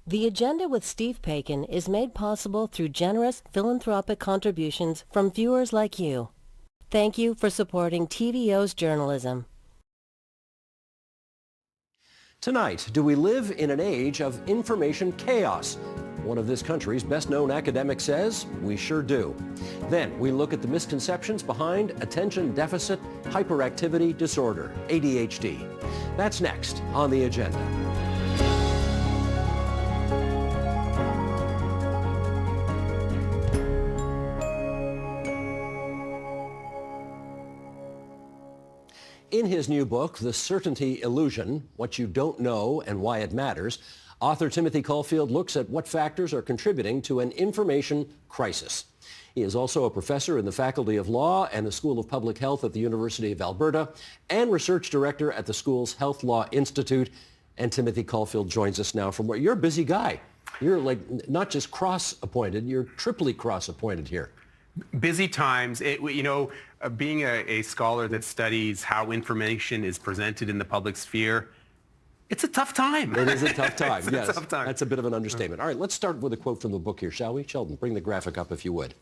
The Agenda with Steve Paikin is made possible through generous philanthropic contributions from viewers like you. Thank you for supporting TVO's journalism. Tonight, do we live in an age of information chaos? One of this country's best-known academics says we sure do. Then we look at the misconceptions behind attention deficit hyperactivity disorder, ADHD. That's next on The Agenda. In his new book, The Certainty Illusion, What You Don't Know and Why It Matters, author Timothy Caulfield looks at what factors are contributing to an information crisis. He is also a professor in the Faculty of Law and the School of Public Health at the University of Alberta and research director at the school's Health Law Institute. And Timothy Caulfield joins us now from where you're a busy guy. You're like not just cross-appointed, you're triply cross-appointed here. Busy times. Being a scholar that studies how information is presented in the public sphere, it's a tough time. It is a tough time, yes. A tough time. That's a bit of an understatement. All right, let's start with a quote from the book here, shall we? Sheldon, bring the graphic up if you would.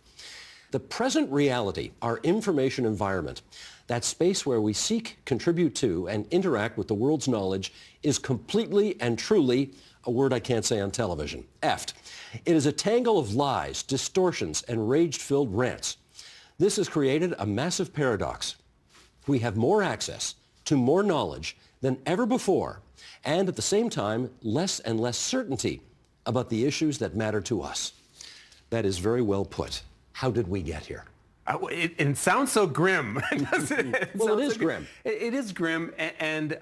The present reality, our information environment, that space where we seek, contribute to, and interact with the world's knowledge is completely and truly, a word I can't say on television, effed. It is a tangle of lies, distortions, and rage-filled rants. This has created a massive paradox. We have more access to more knowledge than ever before, and at the same time, less and less certainty about the issues that matter to us. That is very well put. How did we get here? It sounds so grim. Well, it is grim. It is grim, and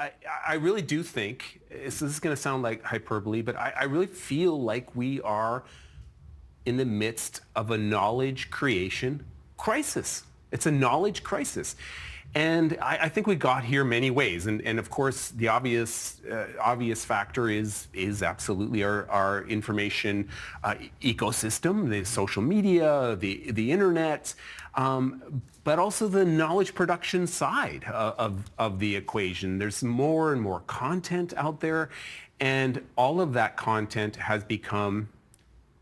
I really do think, this is going to sound like hyperbole, but I really feel like we are in the midst of a knowledge creation crisis. It's a knowledge crisis. And I think we got here many ways. And of course, the obvious factor is absolutely our information ecosystem, the social media, the internet, but also the knowledge production side of the equation. There's more and more content out there, and all of that content has become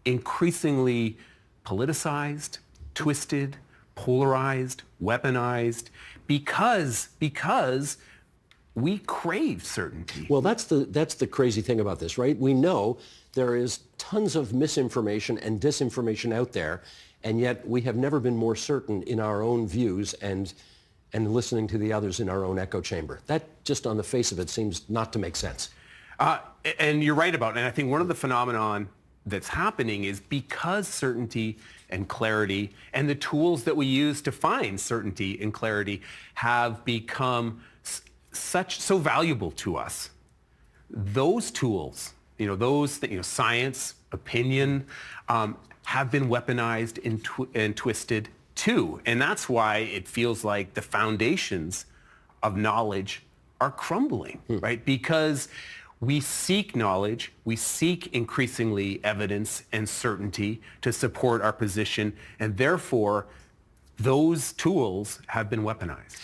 increasingly politicized, twisted, polarized, weaponized, because we crave certainty. Well, that's the crazy thing about this, right? We know there is tons of misinformation and disinformation out there, and yet we have never been more certain in our own views and listening to the others in our own echo chamber. That just on the face of it seems not to make sense. And you're right about it. And I think one of the phenomenon that's happening is because certainty and clarity and the tools that we use to find certainty and clarity have become so valuable to us. Those tools, science, opinion, have been weaponized and twisted too. And that's why it feels like the foundations of knowledge are crumbling, right? Because we seek knowledge, we seek increasingly evidence and certainty to support our position, and therefore those tools have been weaponized.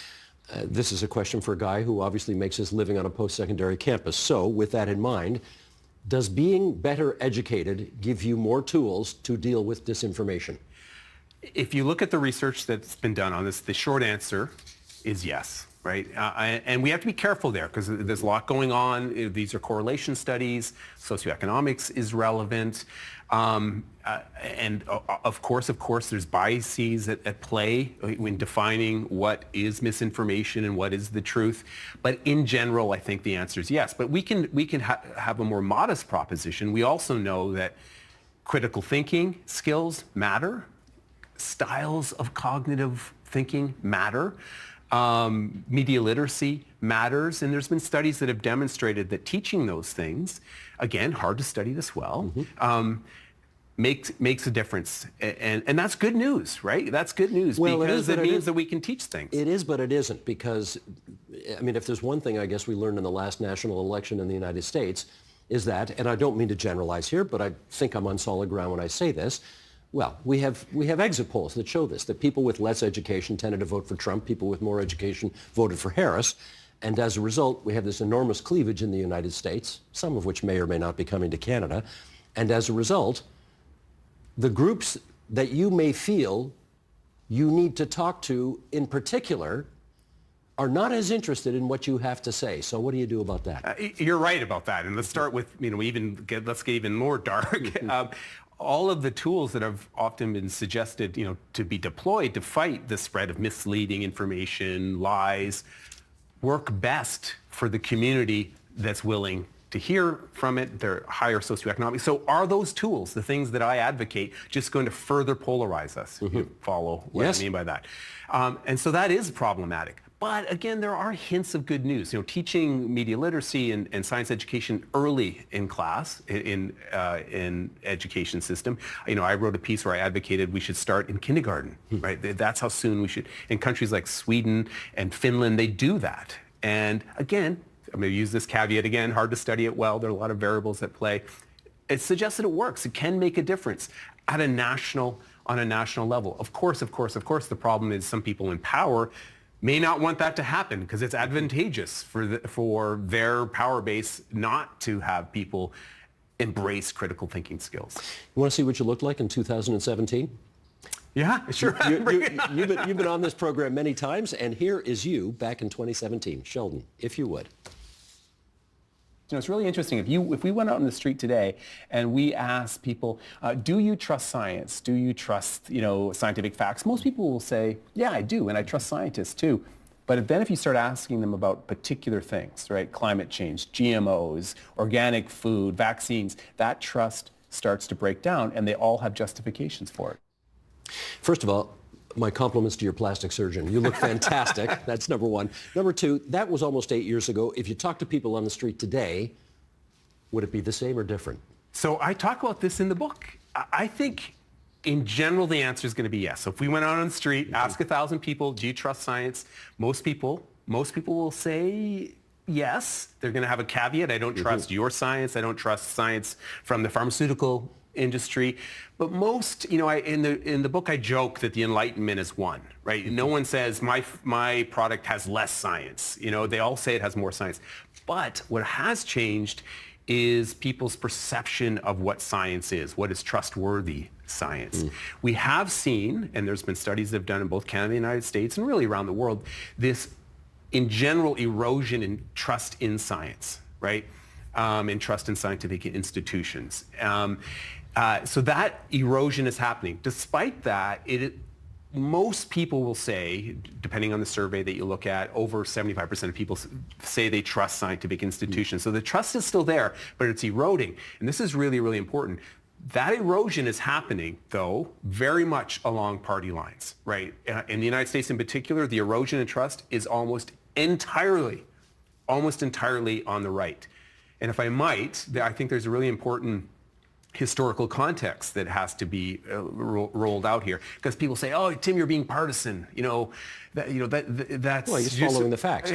This is a question for a guy who obviously makes his living on a post-secondary campus. So with that in mind, does being better educated give you more tools to deal with disinformation? If you look at the research that's been done on this, the short answer is yes. Right? And we have to be careful there because there's a lot going on. These are correlation studies. Socioeconomics is relevant. And of course, there's biases at play when defining what is misinformation and what is the truth. But in general, I think the answer is yes. But we can have a more modest proposition. We also know that critical thinking skills matter. Styles of cognitive thinking matter. Media literacy matters, and there's been studies that have demonstrated that teaching those things, again, hard to study this well, makes a difference. And that's good news, right? That's good news because it means that we can teach things. It is, but it isn't, because, I mean, if there's one thing I guess we learned in the last national election in the United States is that, and I don't mean to generalize here, but I think I'm on solid ground when I say this, well, we have exit polls that show this, that people with less education tended to vote for Trump, people with more education voted for Harris, and as a result, we have this enormous cleavage in the United States, some of which may or may not be coming to Canada, And as a result, the groups that you may feel you need to talk to in particular are not as interested in what you have to say. So what do you do about that? You're right about that. And let's start with, let's get even more dark. All of the tools that have often been suggested, to be deployed to fight the spread of misleading information, lies, work best for the community that's willing to hear from it. They're higher socioeconomic. So are those tools, the things that I advocate, just going to further polarize us? You follow what Yes. I mean by that. And so that is problematic. But again, there are hints of good news. Teaching media literacy and science education early in class, in education system. I wrote a piece where I advocated we should start in kindergarten, right? That's how soon we should. In countries like Sweden and Finland, they do that. And again, I'm going to use this caveat again, hard to study it well. There are a lot of variables at play. It suggests that it works. It can make a difference on a national level. Of course, the problem is some people in power may not want that to happen because it's advantageous for their power base not to have people embrace critical thinking skills. You want to see what you looked like in 2017? Yeah, sure. You've been on this program many times, and here is you back in 2017. Sheldon, if you would. It's really interesting. If we went out on the street today and we asked people, do you trust science? Do you trust, scientific facts? Most people will say, yeah, I do, and I trust scientists too. But then if you start asking them about particular things, right, climate change, GMOs, organic food, vaccines, that trust starts to break down, and they all have justifications for it. First of all, my compliments to your plastic surgeon. You look fantastic. That's number one. Number two, that was almost 8 years ago. If you talk to people on the street today, would it be the same or different? So I talk about this in the book. I think in general, the answer is going to be yes. So if we went out on the street, ask 1,000 people, do you trust science? Most people will say yes. They're going to have a caveat. I don't trust your science. I don't trust science from the pharmaceutical industry. But most, in the book, I joke that the Enlightenment is one, right? No one says my product has less science. They all say it has more science. But what has changed is people's perception of what science is, what is trustworthy science. We have seen, and there's been studies that have done in both Canada and the United States and really around the world, this, in general, erosion in trust in science, right? And trust in scientific institutions. So that erosion is happening. Despite that, most people will say, depending on the survey that you look at, over 75% of people say they trust scientific institutions. So the trust is still there, but it's eroding. And this is really, really important. That erosion is happening, though, very much along party lines, right? In the United States in particular, the erosion in trust is almost entirely on the right. And if I might, I think there's a really important historical context that has to be rolled out here, because people say, "Oh, Tim, you're being partisan." That's well, he's following the facts.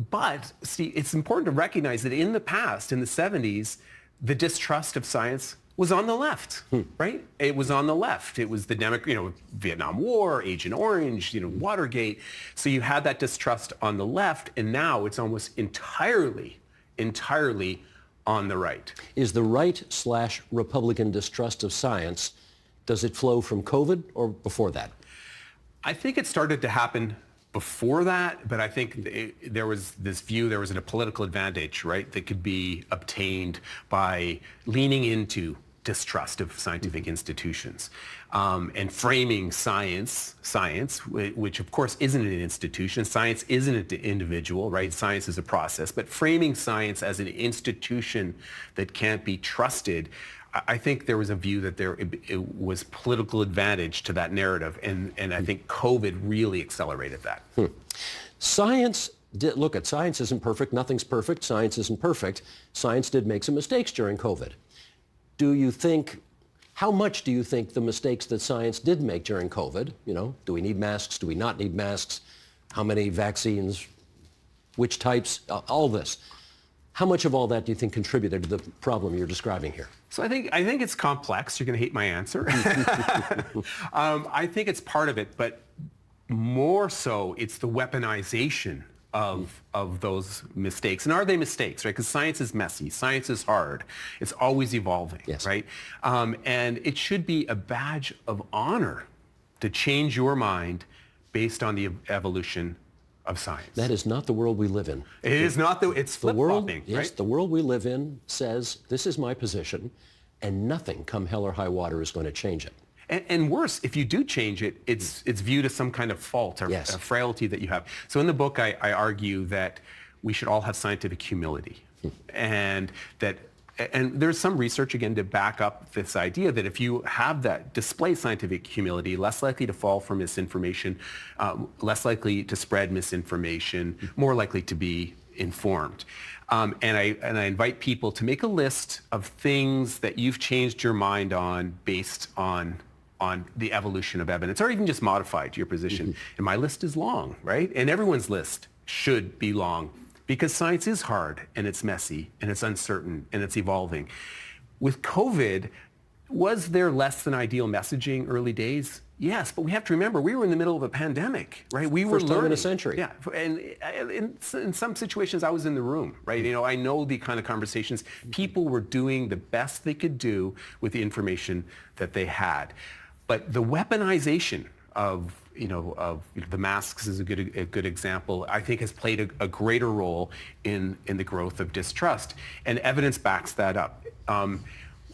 But see, it's important to recognize that in the past, in the 70s, the distrust of science was on the left, right? It was on the left. It was the Vietnam War, Agent Orange, Watergate. So you had that distrust on the left, and now it's almost entirely on the right. Is the right/Republican distrust of science, does it flow from COVID or before that? I think it started to happen before that, but I think there was this view, there was a political advantage, right, that could be obtained by leaning into distrust of scientific institutions and framing science, which of course isn't an institution. Science isn't an individual, right? Science is a process. But framing science as an institution that can't be trusted, I think there was a view that it was political advantage to that narrative. And I think COVID really accelerated that. Science isn't perfect. Nothing's perfect. Science isn't perfect. Science did make some mistakes during COVID. How much do you think the mistakes that science did make during COVID, do we need masks? Do we not need masks? How many vaccines? Which types? All this. How much of all that do you think contributed to the problem you're describing here? So I think it's complex. You're going to hate my answer. I think it's part of it, but more so it's the weaponization of those mistakes. And are they mistakes, right? Because science is messy. Science is hard. It's always evolving, yes. right? And it should be a badge of honor to change your mind based on the evolution of science. That is not the world we live in. It is not it's flip-flopping, yes, right? The world we live in says, this is my position, and nothing, come hell or high water, is going to change it. And worse, if you do change it, it's viewed as some kind of fault or yes. a frailty that you have. So in the book, I argue that we should all have scientific humility, and there's some research again to back up this idea that if you have that display scientific humility, less likely to fall for misinformation, less likely to spread misinformation, more likely to be informed. And I invite people to make a list of things that you've changed your mind on based on the evolution of evidence, or even just modified your position. And my list is long, right? And everyone's list should be long, because science is hard, and it's messy, and it's uncertain, and it's evolving. With COVID, was there less than ideal messaging early days? Yes, but we have to remember, we were in the middle of a pandemic, right? We were First time in a century. Yeah, and in some situations, I was in the room, right? You know, I know the kind of conversations. People were doing the best they could do with the information that they had. But the weaponization of the masks is a good example, I think has played a greater role in the growth of distrust. And evidence backs that up.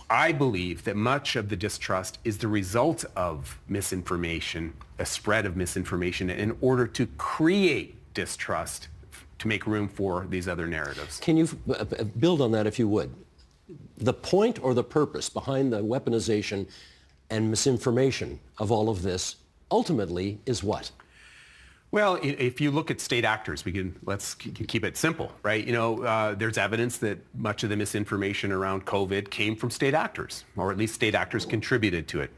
I believe that much of the distrust is the result of misinformation, a spread of misinformation, in order to create distrust to make room for these other narratives. Can you build on that, if you would? The point or the purpose behind the weaponization and misinformation of all of this ultimately is what? Well, if you look at state actors, let's keep it simple, right? You know, there's evidence that much of the misinformation around COVID came from state actors, or at least state actors contributed to it.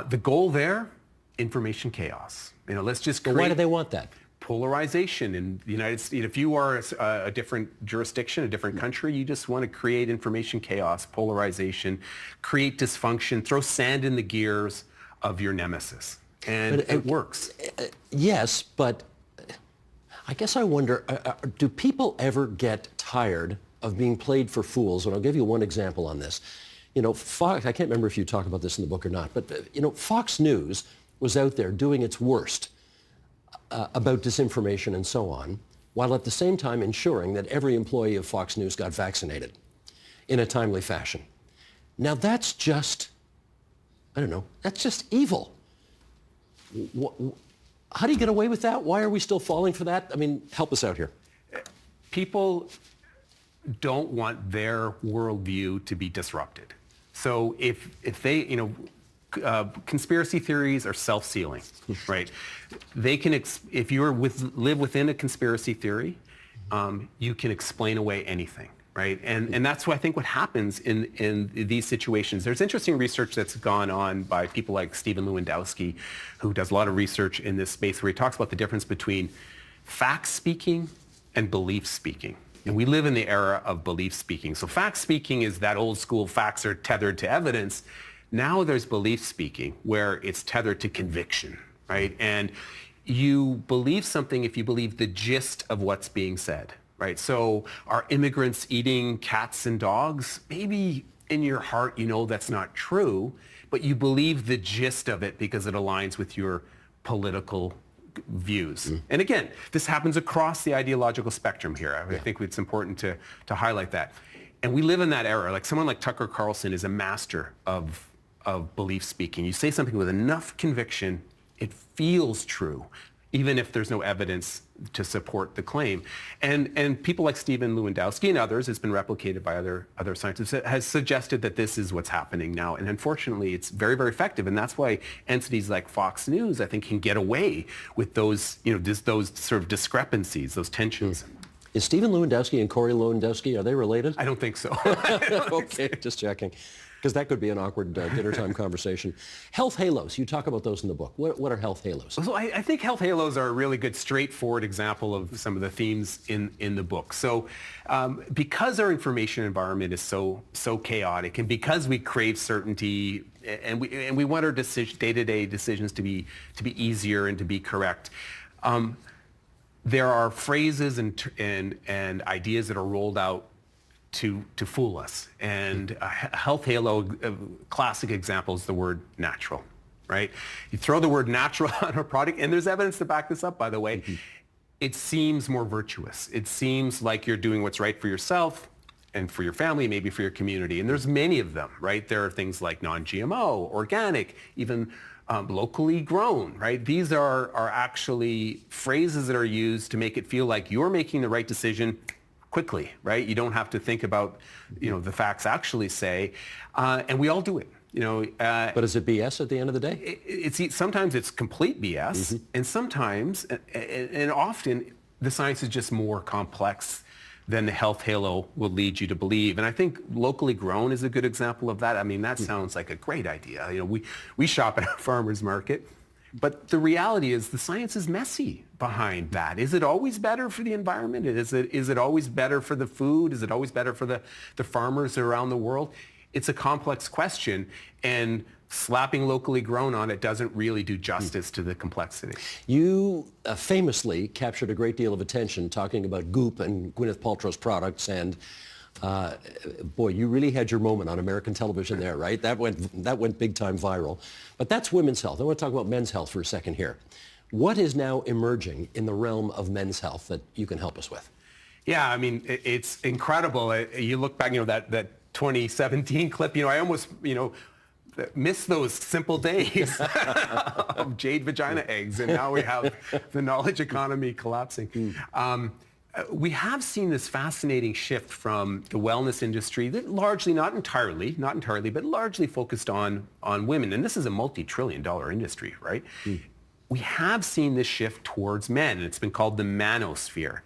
The goal there, information chaos. You know, let's just create... But why do they want that? Polarization in the United States. If you are a different jurisdiction, a different country, you just want to create information chaos, polarization, create dysfunction, throw sand in the gears of your nemesis. And it works. Yes, but I guess I wonder, do people ever get tired of being played for fools? And I'll give you one example on this. You know, Fox, I can't remember if you talk about this in the book or not, but, you know, Fox News was out there doing its worst about disinformation and so on, while at the same time ensuring that every employee of Fox News got vaccinated in a timely fashion. Now that's just, I don't know, that's just evil. How do you get away with that? Why are we still falling for that? I mean, help us out here. People don't want their worldview to be disrupted. So if they, you know, conspiracy theories are self-sealing, right? They can, if you live within a conspiracy theory, you can explain away anything. Right, and that's what I think what happens in these situations. There's interesting research that's gone on by people like Stephen Lewandowski, who does a lot of research in this space, where he talks about the difference between fact speaking and belief speaking. And we live in the era of belief speaking. So fact speaking is that old school facts are tethered to evidence. Now there's belief speaking, where it's tethered to conviction, right? And you believe something if you believe the gist of what's being said. Right, so are immigrants eating cats and dogs? Maybe in your heart you know that's not true, but you believe the gist of it because it aligns with your political views. And again, this happens across the ideological spectrum here. I think it's important to highlight that. And we live in that era. Like someone like Tucker Carlson is a master of belief speaking. You say something with enough conviction, it feels true, even if there's no evidence to support the claim. And people like Stephen Lewandowski and others, it's been replicated by other scientists, has suggested that this is what's happening now. And unfortunately, it's very, very effective. And that's why entities like Fox News, I think, can get away with those, you know, those sort of discrepancies, those tensions. Is Stephen Lewandowski and Corey Lewandowski, are they related? I don't think so. Okay, just checking. Because that could be an awkward dinner time conversation. Health halos, you talk about those in the book. What are health halos? So I think health halos are a really good, straightforward example of some of the themes in the book. So because our information environment is so chaotic, and because we crave certainty, and we want our day-to-day decisions to be easier and to be correct, there are phrases and ideas that are rolled out to fool us. And a health halo, a classic example is the word natural, right? You throw the word natural on a product, and there's evidence to back this up, by the way. It seems more virtuous. It seems like you're doing what's right for yourself and for your family, maybe for your community. And there's many of them, right? There are things like non-GMO, organic, even locally grown, right? These are actually phrases that are used to make it feel like you're making the right decision quickly, right? You don't have to think about, the facts actually say, and we all do it. But is it BS at the end of the day? Sometimes it's complete BS, and sometimes, and often, the science is just more complex than the health halo will lead you to believe. And I think locally grown is a good example of that. I mean, that sounds like a great idea. We shop at a farmer's market, but the reality is the science is messy behind that. Is it always better for the environment? Is it always better for the food? Is it always better for the farmers around the world? It's a complex question, and slapping locally grown on it doesn't really do justice to the complexity. You famously captured a great deal of attention talking about Goop and Gwyneth Paltrow's products, and boy, you really had your moment on American television there, right? That went big time viral. But that's women's health. I want to talk about men's health for a second here. What is now emerging in the realm of men's health that you can help us with? Yeah, I mean, it's incredible. You look back, that 2017 clip, I almost, miss those simple days of jade vagina eggs, and now we have the knowledge economy collapsing. We have seen this fascinating shift from the wellness industry that largely, not entirely, but largely focused on women. And this is a multi-trillion-dollar industry, right? We have seen this shift towards men, and it's been called the manosphere.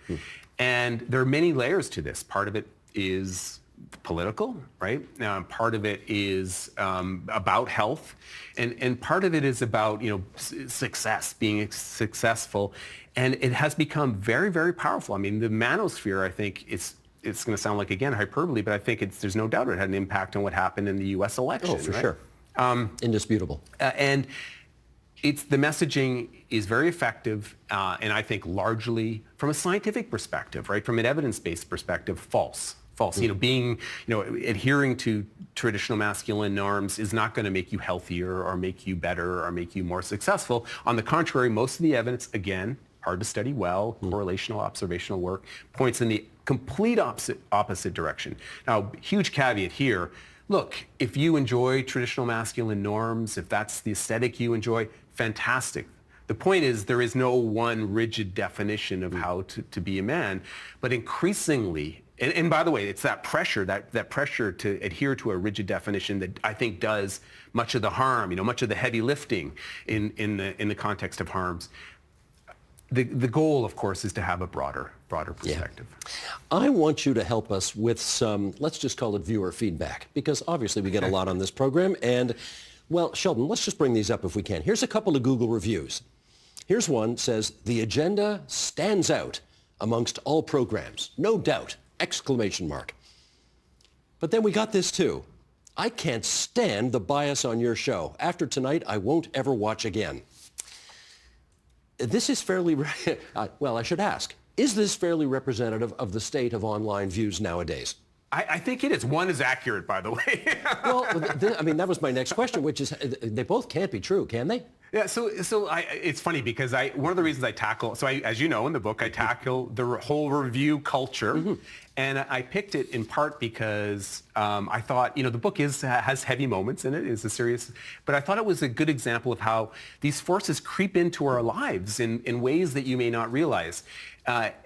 And there are many layers to this. Part of it is political, right? Part of it is about health, and part of it is about success, being successful, and it has become very, very powerful. I mean, the manosphere, I think it's going to sound like, again, hyperbole, but I think there's no doubt it had an impact on what happened in the U.S. election. Oh, for sure. Indisputable. And the messaging is very effective, and I think largely from a scientific perspective, right, from an evidence-based perspective, false. Adhering to traditional masculine norms is not going to make you healthier or make you better or make you more successful. On the contrary, most of the evidence, again, hard to study well, correlational observational work, points in the complete opposite direction. Now, huge caveat here. Look, if you enjoy traditional masculine norms, if that's the aesthetic you enjoy, fantastic. The point is there is no one rigid definition of how to be a man, but increasingly, and by the way, it's that pressure to adhere to a rigid definition that I think does much of the harm, much of the heavy lifting in the context of harms. The goal, of course, is to have a broader perspective. Yeah. I want you to help us with some, let's just call it viewer feedback, because obviously we get a lot on this program. And, well, Sheldon, let's just bring these up if we can. Here's a couple of Google reviews. Here's one, says, the agenda stands out amongst all programs. No doubt. ! But then we got this too. I can't stand the bias on your show. After tonight, I won't ever watch again. This is fairly, well, I should ask, is this fairly representative of the state of online views nowadays? I think it is. One is accurate, by the way. Well, that was my next question, which is, they both can't be true, can they? Yeah, it's funny because one of the reasons I tackle, as you know in the book, I tackle the whole review culture, and I picked it in part because I thought, the book has heavy moments in it, is a serious, but I thought it was a good example of how these forces creep into our lives in ways that you may not realize.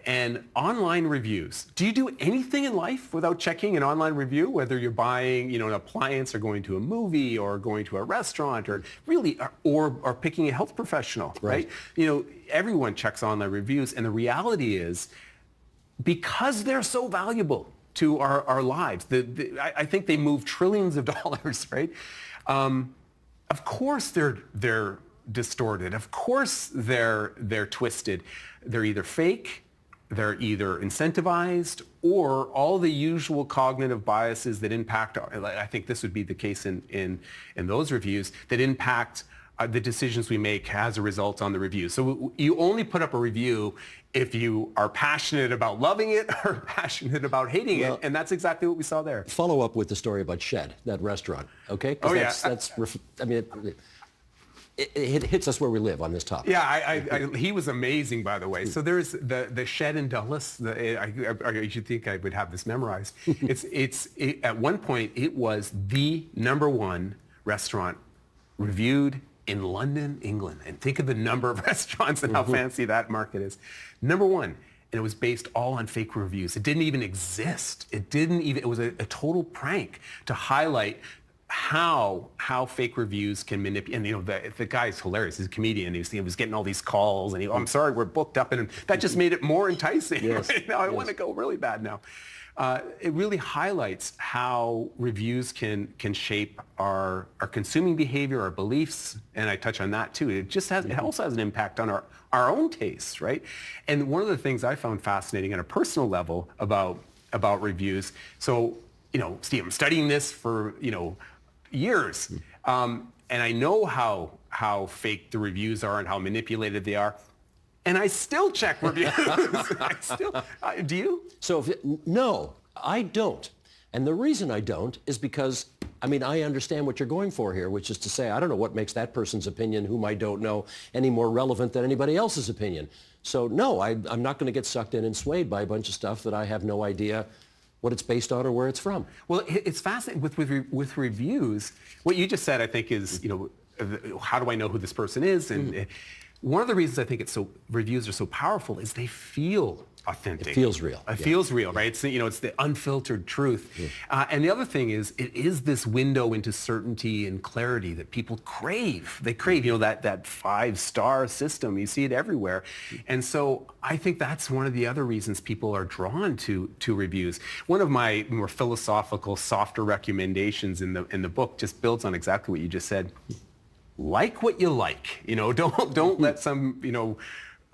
And online reviews. Do you do anything in life without checking an online review, whether you're buying, an appliance or going to a movie or going to a restaurant or really, or picking a health professional, right? Everyone checks online reviews. And the reality is, because they're so valuable to our lives, I think they move trillions of dollars, right? Of course they're distorted. Of course they're twisted. They're either fake, they're either incentivized, or all the usual cognitive biases that impact, I think this would be the case in those reviews, that impact the decisions we make as a result on the review. So you only put up a review if you are passionate about loving it or passionate about hating it, and that's exactly what we saw there. Follow up with the story about Shed, that restaurant, okay? Oh, yeah. I mean, it hits us where we live on this topic. Yeah, he was amazing, by the way. So there's the Shed in Dulles. I should think I would have this memorized. At one point, it was the #1 restaurant reviewed in London, England. And think of the number of restaurants and how fancy that market is. #1. And it was based all on fake reviews. It didn't even exist. It was a total prank to highlight how fake reviews can manipulate. And, you know, the guy's hilarious. He's a comedian. He was getting all these calls, and I'm sorry, we're booked up. And that just made it more enticing. Yes. Right? Now I want to go really bad now. It really highlights how reviews can shape our consuming behavior, our beliefs, and I touch on that too. It also has an impact on our own tastes, right? And one of the things I found fascinating on a personal level about reviews, so, you know, Steve, I'm studying this for, you know, years, and I know how fake the reviews are and how manipulated they are. And I still check reviews. Do you? So no, I don't. And the reason I don't is because, I mean, I understand what you're going for here, which is to say, I don't know what makes that person's opinion, whom I don't know, any more relevant than anybody else's opinion. So no, I'm not going to get sucked in and swayed by a bunch of stuff that I have no idea what it's based on or where it's from. Well, it's fascinating with reviews. What you just said, I think, is, you know, how do I know who this person is? And one of the reasons I think reviews are so powerful is they feel authentic. It feels real. It feels real, right? It's, you know, it's the unfiltered truth. Yeah. And the other thing is, it is this window into certainty and clarity that people crave. They crave, you know, that 5-star system. You see it everywhere. And so I think that's one of the other reasons people are drawn to reviews. One of my more philosophical, softer recommendations in the book just builds on exactly what you just said. Like what you like, you know, don't let some, you know,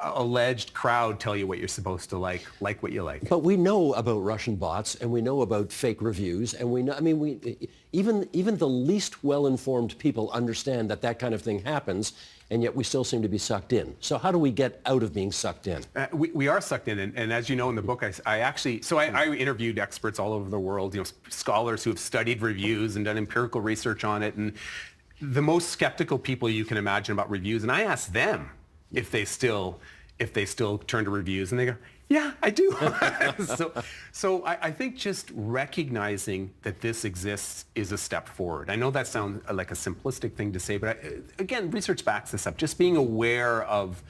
alleged crowd tell you what you're supposed to like what you like. But we know about Russian bots, and we know about fake reviews, and we know, I mean, even the least well-informed people understand that kind of thing happens, and yet we still seem to be sucked in. So how do we get out of being sucked in? We are sucked in, and as you know in the book, I interviewed experts all over the world, you know, scholars who have studied reviews and done empirical research on it, and the most skeptical people you can imagine about reviews, and I asked them if they still turn to reviews, and they go, yeah, I do. so I think just recognizing that this exists is a step forward. I know that sounds like a simplistic thing to say, but again, research backs this up. Just being aware of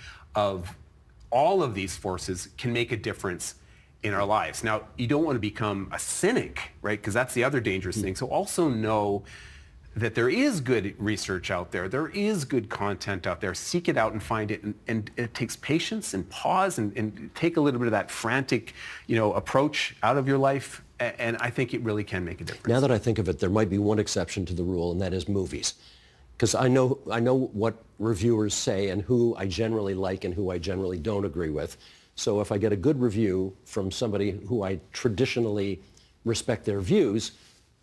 all of these forces can make a difference in our lives. Now, you don't want to become a cynic, right? Because that's the other dangerous thing. So also know that there is good research out there. There is good content out there. Seek it out and find it. And it takes patience and pause and take a little bit of that frantic, you know, approach out of your life. And I think it really can make a difference. Now that I think of it, there might be one exception to the rule, and that is movies. Because I know what reviewers say and who I generally like and who I generally don't agree with. So if I get a good review from somebody who I traditionally respect their views,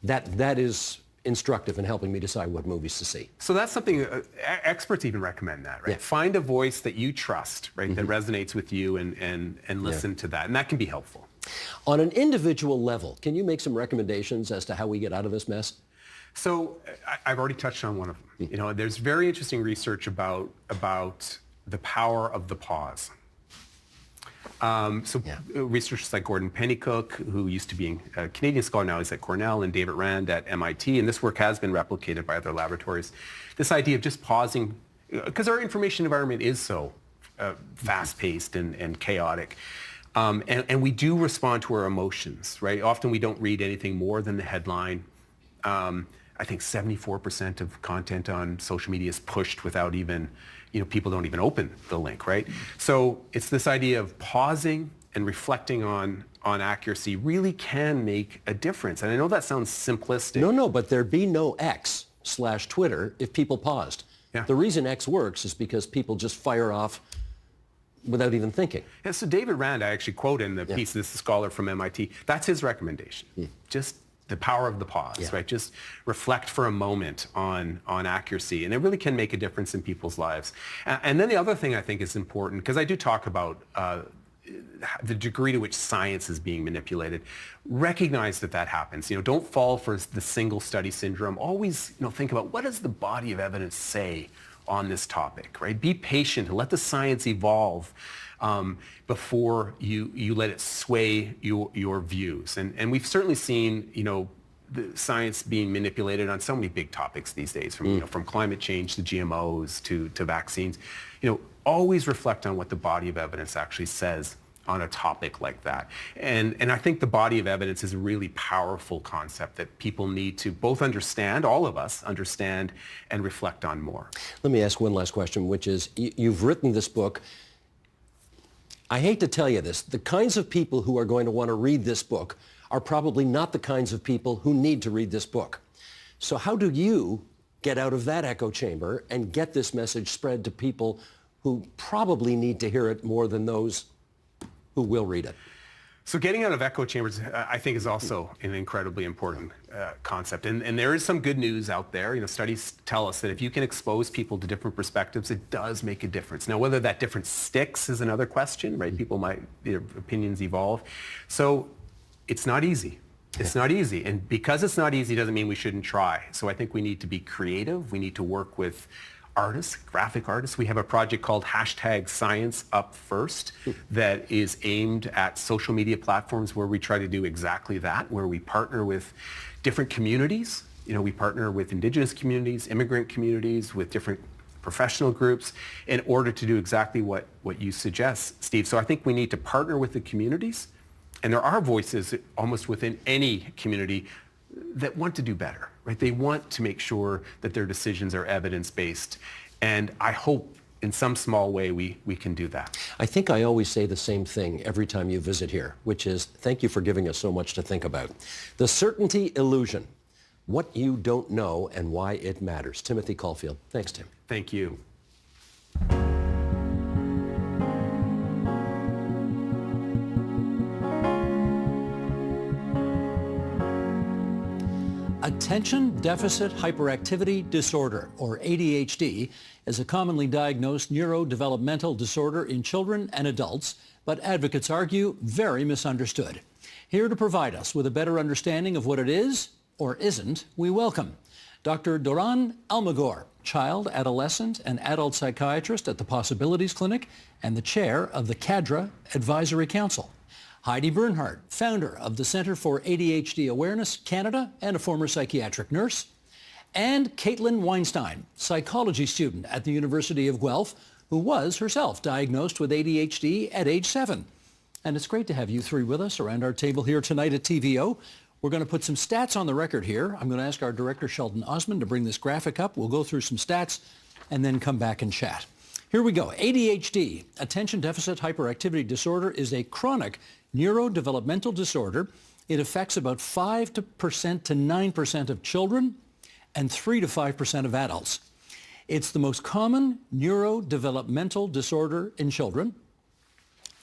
that is instructive in helping me decide what movies to see. So that's something experts even recommend that, right? Yeah. Find a voice that you trust, right, that resonates with you, and listen to that, and that can be helpful. On an individual level, can you make some recommendations as to how we get out of this mess? So I've already touched on one of them. You know, there's very interesting research about the power of the pause. Researchers like Gordon Pennycook, who used to be a Canadian scholar, now he's at Cornell, and David Rand at MIT, and this work has been replicated by other laboratories. This idea of just pausing, because our information environment is so fast-paced and chaotic, and we do respond to our emotions, right? Often we don't read anything more than the headline. I think 74% of content on social media is pushed without even, you know, people don't even open the link, right? So it's this idea of pausing and reflecting on accuracy really can make a difference. And I know that sounds simplistic. No, but there'd be no X/Twitter if people paused. Yeah. The reason X works is because people just fire off without even thinking. Yeah, so David Rand, I actually quote in the piece, this is a scholar from MIT, that's his recommendation. Just the power of the pause, right? Just reflect for a moment on accuracy, and it really can make a difference in people's lives. And then the other thing I think is important, because I do talk about the degree to which science is being manipulated. Recognize that happens. Don't fall for the single study syndrome. Always, think about, what does the body of evidence say on this topic, right? Be patient. Let the science evolve before you let it sway your views. And we've certainly seen, the science being manipulated on so many big topics these days, from climate change to GMOs to vaccines. Always reflect on what the body of evidence actually says on a topic like that. And I think the body of evidence is a really powerful concept that people need to both understand, all of us understand, and reflect on more. Let me ask one last question, which is, you've written this book. I hate to tell you this, the kinds of people who are going to want to read this book are probably not the kinds of people who need to read this book. So how do you get out of that echo chamber and get this message spread to people who probably need to hear it more than those who will read it? So getting out of echo chambers, I think, is also an incredibly important concept. And there is some good news out there. Studies tell us that if you can expose people to different perspectives, it does make a difference. Now, whether that difference sticks is another question, right? People their opinions evolve. So it's not easy. It's not easy. And because it's not easy doesn't mean we shouldn't try. So I think we need to be creative. We need to work with artists, graphic artists. We have a project called #ScienceUpFirst that is aimed at social media platforms where we try to do exactly that, where we partner with different communities. We partner with Indigenous communities, immigrant communities, with different professional groups in order to do exactly what you suggest, Steve. So I think we need to partner with the communities, and there are voices almost within any community that want to do better, right? They want to make sure that their decisions are evidence-based. And I hope in some small way we can do that. I think I always say the same thing every time you visit here, which is, thank you for giving us so much to think about. The certainty illusion, what you don't know and why it matters. Timothy Caulfield. Thanks, Tim. Thank you. Attention Deficit Hyperactivity Disorder, or ADHD, is a commonly diagnosed neurodevelopmental disorder in children and adults, but advocates argue very misunderstood. Here to provide us with a better understanding of what it is, or isn't, we welcome Dr. Doron Almagor, child, adolescent, and adult psychiatrist at the Possibilities Clinic and the chair of the CADRA Advisory Council. Heidi Bernhardt, founder of the Centre for ADHD Awareness Canada and a former psychiatric nurse. And Caitlin Weinstein, psychology student at the University of Guelph, who was herself diagnosed with ADHD at age 7. And it's great to have you three with us around our table here tonight at TVO. We're going to put some stats on the record here. I'm going to ask our director, Sheldon Osmond, to bring this graphic up. We'll go through some stats and then come back and chat. Here we go. ADHD, Attention Deficit Hyperactivity Disorder, is a chronic neurodevelopmental disorder. It affects about 5% to 9% of children and 3 to 5% of adults. It's the most common neurodevelopmental disorder in children.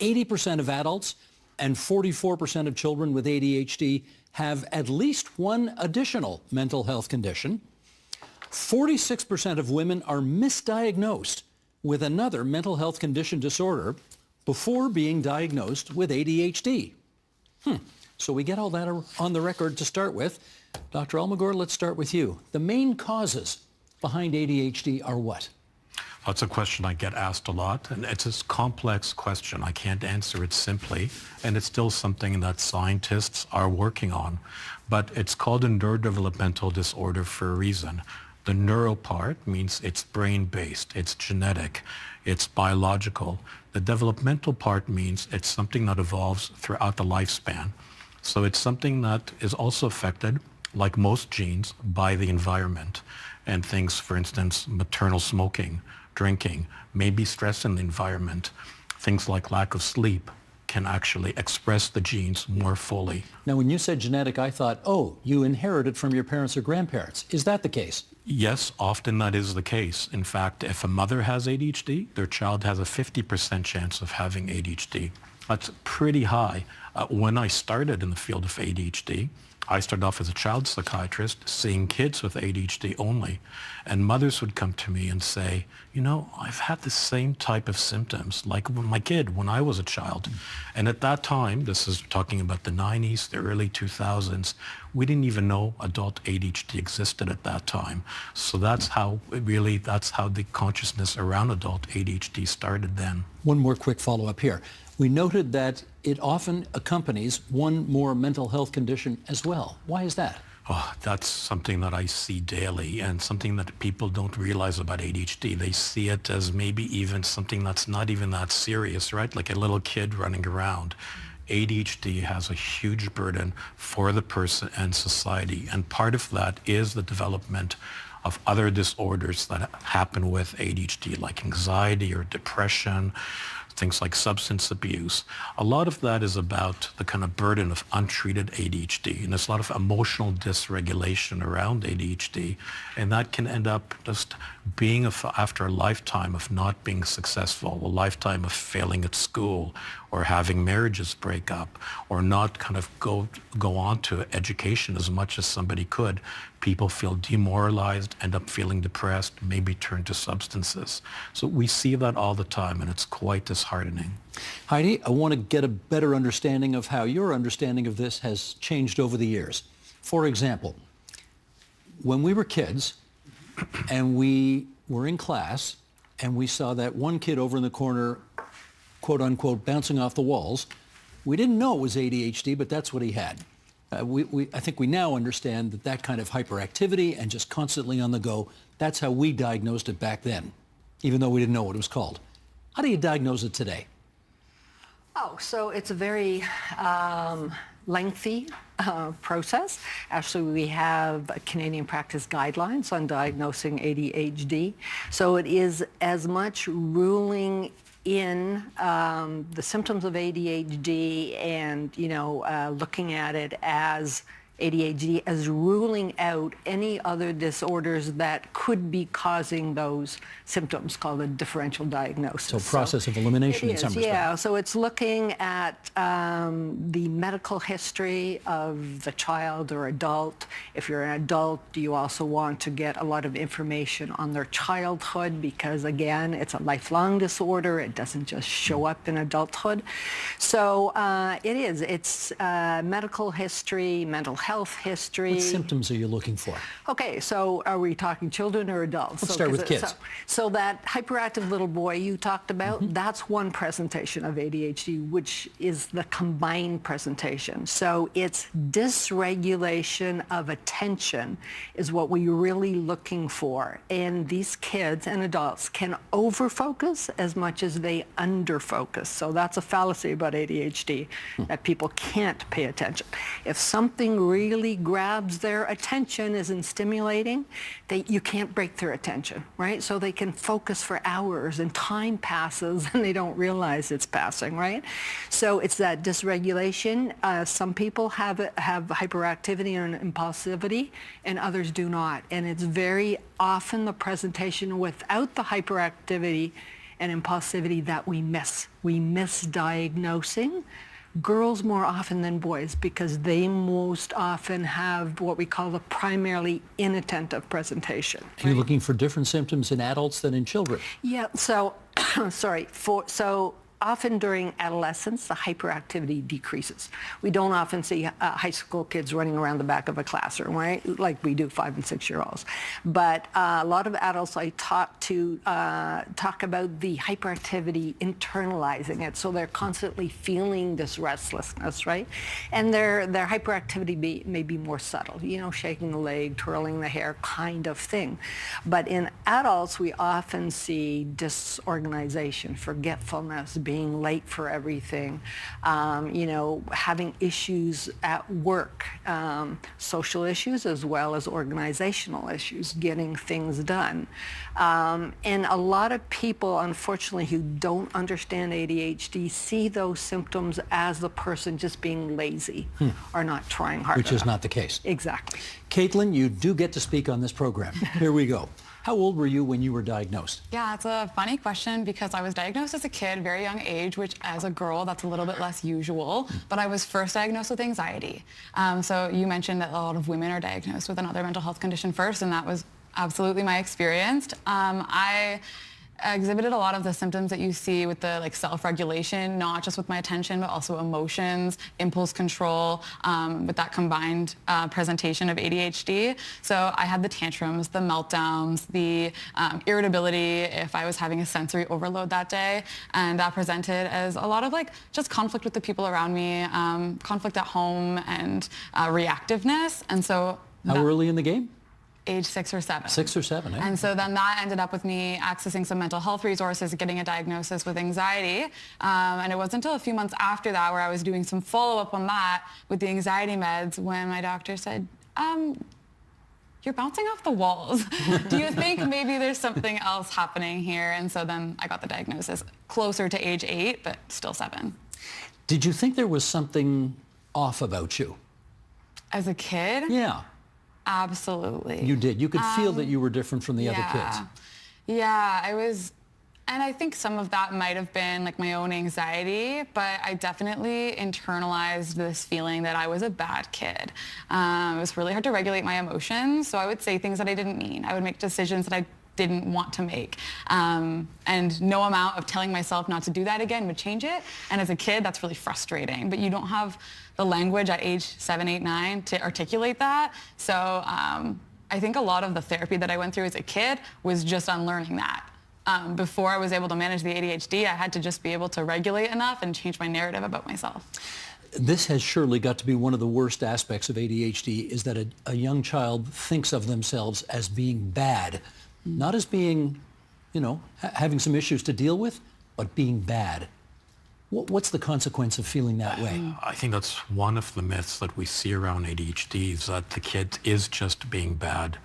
80% of adults and 44% of children with ADHD have at least one additional mental health condition. 46% of women are misdiagnosed with another mental health condition disorder before being diagnosed with ADHD. So we get all that on the record to start with. Dr. Almagor, let's start with you. The main causes behind ADHD are what? That's a question I get asked a lot, and it's a complex question. I can't answer it simply, and it's still something that scientists are working on. But it's called a neurodevelopmental disorder for a reason. The neuro part means it's brain-based, it's genetic, it's biological. The developmental part means it's something that evolves throughout the lifespan. So it's something that is also affected, like most genes, by the environment. And things, for instance, maternal smoking, drinking, maybe stress in the environment, things like lack of sleep can actually express the genes more fully. Now, when you said genetic, I thought, oh, you inherited from your parents or grandparents. Is that the case? Yes, often that is the case. In fact, if a mother has ADHD, their child has a 50% chance of having ADHD. That's pretty high. When I started in the field of ADHD, I started off as a child psychiatrist seeing kids with ADHD only. And mothers would come to me and say, you know, I've had the same type of symptoms like my kid when I was a child. And at that time, this is talking about the 90s, the early 2000s, we didn't even know adult ADHD existed at that time. So that's how the consciousness around adult ADHD started then. One more quick follow-up here. We noted that it often accompanies one more mental health condition as well. Why is that? Oh, that's something that I see daily and something that people don't realize about ADHD. They see it as maybe even something that's not even that serious, right? Like a little kid running around. ADHD has a huge burden for the person and society. And part of that is the development of other disorders that happen with ADHD, like anxiety or depression, things like substance abuse. A lot of that is about the kind of burden of untreated ADHD. And there's a lot of emotional dysregulation around ADHD. And that can end up just being after a lifetime of not being successful, a lifetime of failing at school, or having marriages break up, or not kind of go on to education as much as somebody could. People feel demoralized, end up feeling depressed, maybe turn to substances. So we see that all the time, and it's quite disheartening. Heidi, I want to get a better understanding of how your understanding of this has changed over the years. For example, when we were kids and we were in class and we saw that one kid over in the corner, quote unquote, bouncing off the walls, we didn't know it was ADHD, but that's what he had. I think we now understand that that kind of hyperactivity and just constantly on the go, that's how we diagnosed it back then, even though we didn't know what it was called. How do you diagnose it today? Oh, so it's a very lengthy process. Actually, we have Canadian practice guidelines on diagnosing ADHD. So it is as much ruling in the symptoms of ADHD and, looking at it as ADHD as ruling out any other disorders that could be causing those symptoms, called a differential diagnosis. So process of elimination in some respect. Yeah, so it's looking at the medical history of the child or adult. If you're an adult, do you also want to get a lot of information on their childhood? Because again, it's a lifelong disorder. It doesn't just show up in adulthood. So it's medical history, mental health history. What symptoms are you looking for? Okay, so are we talking children or adults? Let's start with kids. So that hyperactive little boy you talked about, that's one presentation of ADHD, which is the combined presentation. So it's dysregulation of attention is what we're really looking for. And these kids and adults can overfocus as much as they underfocus. So that's a fallacy about ADHD, that people can't pay attention. If something really grabs their attention, isn't stimulating, you can't break their attention, right? So they can focus for hours and time passes and they don't realize it's passing, right? So it's that dysregulation. Some people have hyperactivity and impulsivity and others do not. And it's very often the presentation without the hyperactivity and impulsivity that we miss. We miss diagnosing. Girls more often than boys because they most often have what we call the primarily inattentive presentation. Are you looking for different symptoms in adults than in children? Yeah, so, so often during adolescence, the hyperactivity decreases. We don't often see high school kids running around the back of a classroom, right? Like we do 5- and 6-year-olds. But a lot of adults I talk to talk about the hyperactivity internalizing it. So they're constantly feeling this restlessness, right? And their hyperactivity may be more subtle, shaking the leg, twirling the hair kind of thing. But in adults, we often see disorganization, forgetfulness, being late for everything, having issues at work, social issues as well as organizational issues, getting things done. And a lot of people, unfortunately, who don't understand ADHD see those symptoms as the person just being lazy or not trying hard enough. Which is not the case. Exactly. Caitlin, you do get to speak on this program. Here we go. How old were you when you were diagnosed? Yeah, it's a funny question because I was diagnosed as a kid, very young age, which as a girl, that's a little bit less usual. But I was first diagnosed with anxiety. So you mentioned that a lot of women are diagnosed with another mental health condition first, and that was absolutely my experience. I exhibited a lot of the symptoms that you see with the self-regulation, not just with my attention, but also emotions, impulse control, with that combined presentation of ADHD. So I had the tantrums, the meltdowns, the irritability if I was having a sensory overload that day. And that presented as a lot of just conflict with the people around me, conflict at home, and reactiveness. And so How early in the game? Age 6 or 7. 6 or 7, eh? And so then that ended up with me accessing some mental health resources, getting a diagnosis with anxiety. And it wasn't until a few months after that where I was doing some follow-up on that with the anxiety meds when my doctor said, you're bouncing off the walls. Do you think maybe there's something else happening here? And so then I got the diagnosis closer to age 8, but still 7. Did you think there was something off about you? As a kid? Yeah. Absolutely. You did. You could feel that you were different from the other kids. Yeah, I was, and I think some of that might have been my own anxiety, but I definitely internalized this feeling that I was a bad kid. It was really hard to regulate my emotions, so I would say things that I didn't mean. I would make decisions that I didn't want to make. And no amount of telling myself not to do that again would change it. And as a kid, that's really frustrating. But you don't have the language at age 7, 8, 9 to articulate that. So I think a lot of the therapy that I went through as a kid was just unlearning that. Before I was able to manage the ADHD, I had to just be able to regulate enough and change my narrative about myself. This has surely got to be one of the worst aspects of ADHD, is that a young child thinks of themselves as being bad. Not as being, having some issues to deal with, but being bad. What's the consequence of feeling that way? I think that's one of the myths that we see around ADHD, is that the kid is just being bad.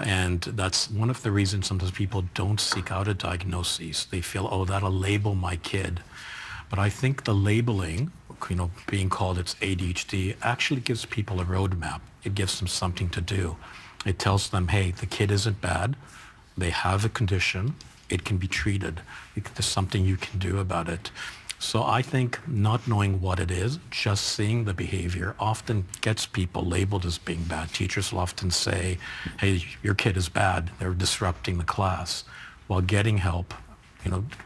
And that's one of the reasons sometimes people don't seek out a diagnosis. They feel, oh, that'll label my kid. But I think the labeling, being called it's ADHD, actually gives people a roadmap. It gives them something to do. It tells them, hey, the kid isn't bad. They have a condition. It can be treated. There's something you can do about it. So I think not knowing what it is, just seeing the behavior often gets people labeled as being bad. Teachers will often say, hey, your kid is bad. They're disrupting the class. While getting help,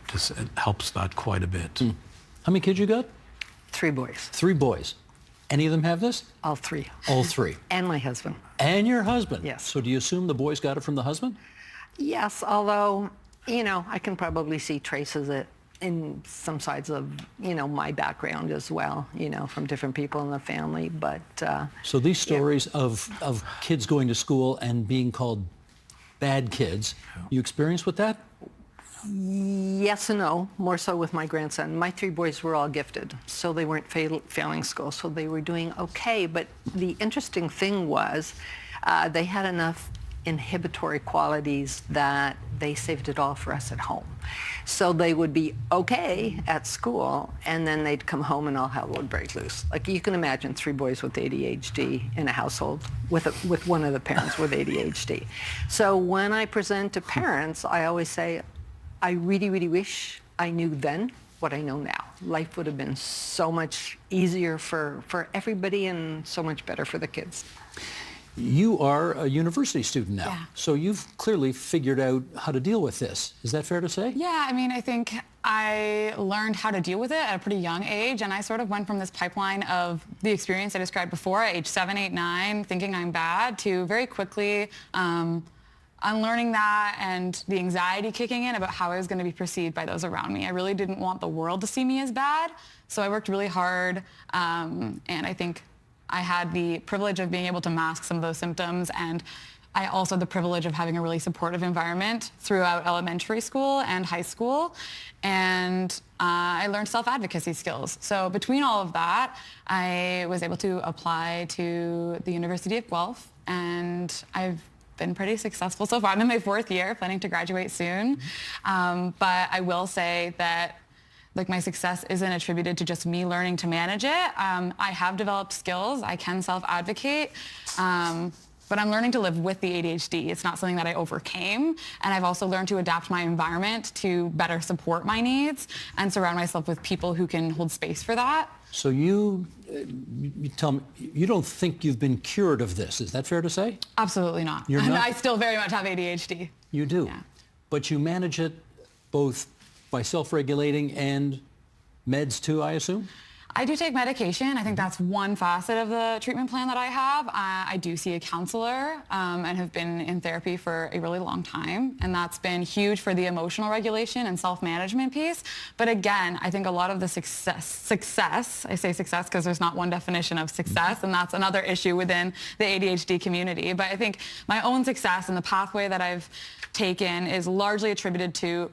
just it helps that quite a bit. How many kids you got? 3 boys. 3 boys. Any of them have this? All 3. All 3. And my husband. And your husband? Yes. So do you assume the boys got it from the husband? Yes, although, I can probably see traces in some sides of, my background as well, from different people in the family. But so these stories of kids going to school and being called bad kids, you experience with that? Yes and no, more so with my grandson. My 3 boys were all gifted, so they weren't failing school, so they were doing okay. But the interesting thing was they had enough inhibitory qualities that they saved it all for us at home. So they would be okay at school, and then they'd come home and all hell would break loose. You can imagine 3 boys with ADHD in a household with one of the parents with ADHD. So when I present to parents, I always say, I really, really wish I knew then what I know now. Life would have been so much easier for everybody and so much better for the kids. You are a university student now, Yeah. so you've clearly figured out how to deal with this. Is that fair to say? Yeah, I think I learned how to deal with it at a pretty young age, and I sort of went from this pipeline of the experience I described before at age 7, 8, 9, thinking I'm bad, to very quickly unlearning that and the anxiety kicking in about how I was going to be perceived by those around me. I really didn't want the world to see me as bad, so I worked really hard, and I think I had the privilege of being able to mask some of those symptoms, and I also had the privilege of having a really supportive environment throughout elementary school and high school, and I learned self-advocacy skills. So between all of that, I was able to apply to the University of Guelph, and I've been pretty successful so far. I'm in my 4th year, planning to graduate soon, but I will say that my success isn't attributed to just me learning to manage it. I have developed skills. I can self-advocate. but I'm learning to live with the ADHD. It's not something that I overcame. And I've also learned to adapt my environment to better support my needs and surround myself with people who can hold space for that. So you tell me, you don't think you've been cured of this. Is that fair to say? Absolutely not. You're And not? I still very much have ADHD. You do. Yeah. But you manage it both by self-regulating and meds too, I assume? I do take medication. I think that's one facet of the treatment plan that I have. I do see a counselor and have been in therapy for a really long time. And that's been huge for the emotional regulation and self-management piece. But again, I think a lot of the success, I say success because there's not one definition of success, and that's another issue within the ADHD community. But I think my own success and the pathway that I've taken is largely attributed to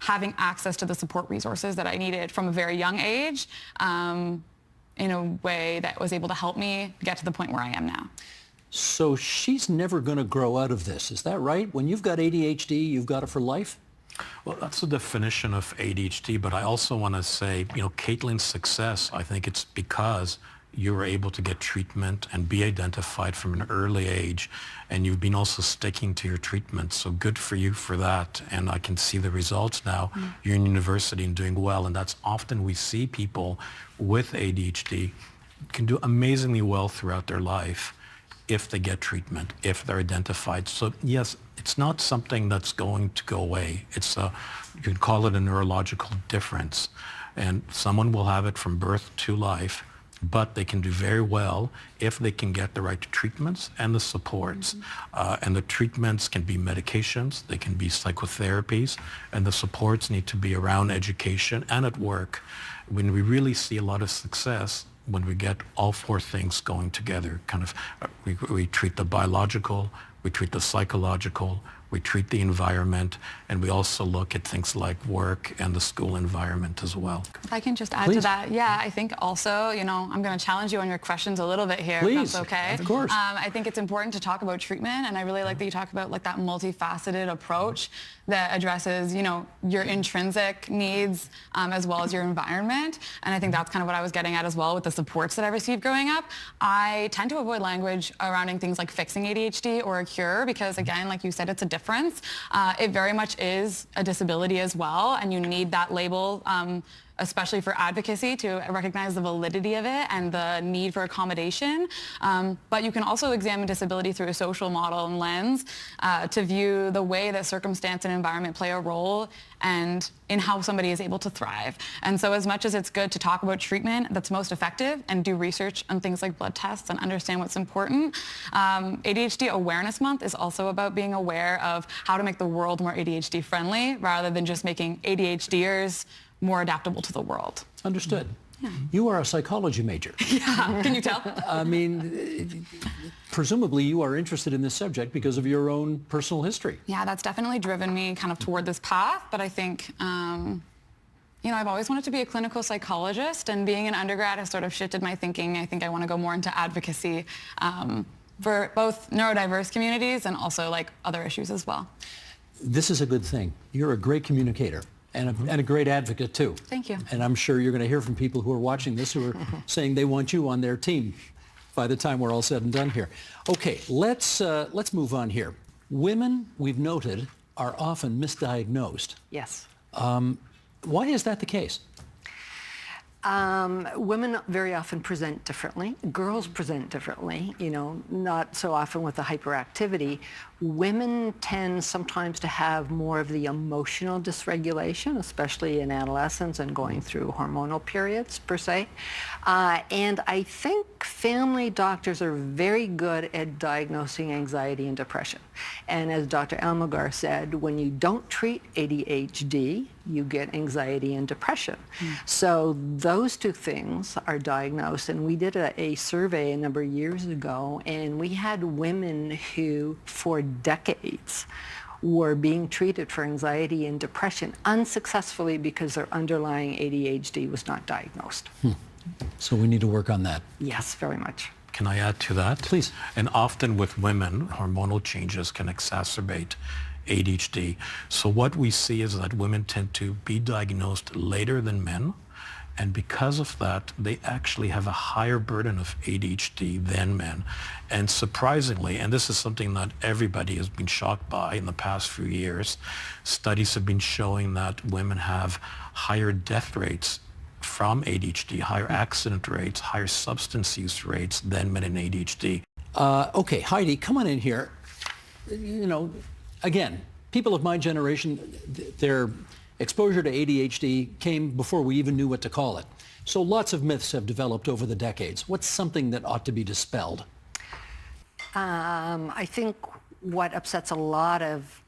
having access to the support resources that I needed from a very young age in a way that was able to help me get to the point where I am now. So she's never going to grow out of this. Is that right? When you've got ADHD, you've got it for life? Well, that's the definition of ADHD, but I also want to say, Caitlin's success, I think it's because you were able to get treatment and be identified from an early age, and you've been also sticking to your treatment. So good for you for that. And I can see the results now. You're in university and doing well, and that's often we see people with ADHD can do amazingly well throughout their life if they get treatment, if they're identified. So yes, it's not something that's going to go away. It's you could call it a neurological difference, and someone will have it from birth to life, but they can do very well if they can get the right treatments and the supports. And the treatments can be medications, they can be psychotherapies, and the supports need to be around education and at work. When we really see a lot of success, when we get all four things going together, we treat the biological, we treat the psychological, we treat the environment, and we also look at things like work and the school environment as well. If I can just add Please. to that, yeah, I think also, I'm going to challenge you on your questions a little bit here, Please, if that's okay. of course. I think it's important to talk about treatment, and I really like that you talk about that multifaceted approach that addresses, your intrinsic needs as well as your environment. And I think that's kind of what I was getting at as well with the supports that I received growing up. I tend to avoid language surrounding things like fixing ADHD or a cure because, again, like you said, it's a difference. It very much is a disability as well, and you need that label, especially for advocacy, to recognize the validity of it and the need for accommodation. But you can also examine disability through a social model and lens to view the way that circumstance and environment play a role and in how somebody is able to thrive. And so as much as it's good to talk about treatment that's most effective and do research on things like blood tests and understand what's important, ADHD Awareness Month is also about being aware of how to make the world more ADHD friendly rather than just making ADHDers more adaptable to the world. Understood. Yeah. You are a psychology major. Yeah, can you tell? I mean, presumably you are interested in this subject because of your own personal history. Yeah, that's definitely driven me kind of toward this path, but I think, I've always wanted to be a clinical psychologist, and being an undergrad has sort of shifted my thinking. I think I want to go more into advocacy for both neurodiverse communities and also other issues as well. This is a good thing. You're a great communicator. And a great advocate, too. Thank you. And I'm sure you're going to hear from people who are watching this who are saying they want you on their team by the time we're all said and done here. Okay, let's move on here. Women, we've noted, are often misdiagnosed. Yes. Why is that the case? Women very often present differently. Girls present differently, not so often with the hyperactivity. Women tend sometimes to have more of the emotional dysregulation, especially in adolescence and going through hormonal periods, per se. And I think family doctors are very good at diagnosing anxiety and depression. And as Dr. Almagar said, when you don't treat ADHD, you get anxiety and depression. So those two things are diagnosed. And we did a survey a number of years ago, and we had women who, for decades, were being treated for anxiety and depression unsuccessfully because their underlying ADHD was not diagnosed. So we need to work on that. Yes, very much. Can I add to that? Please. And often with women, hormonal changes can exacerbate ADHD. So what we see is that women tend to be diagnosed later than men, And because of that, they actually have a higher burden of ADHD than men. And surprisingly, and this is something that everybody has been shocked by in the past few years, studies have been showing that women have higher death rates from ADHD, higher accident rates, higher substance use rates than men in ADHD. Okay, Heidi, come on in here. You know, again, people of my generation, their exposure to ADHD came before we even knew what to call it. So lots of myths have developed over the decades. What's something that ought to be dispelled? I think what upsets a lot of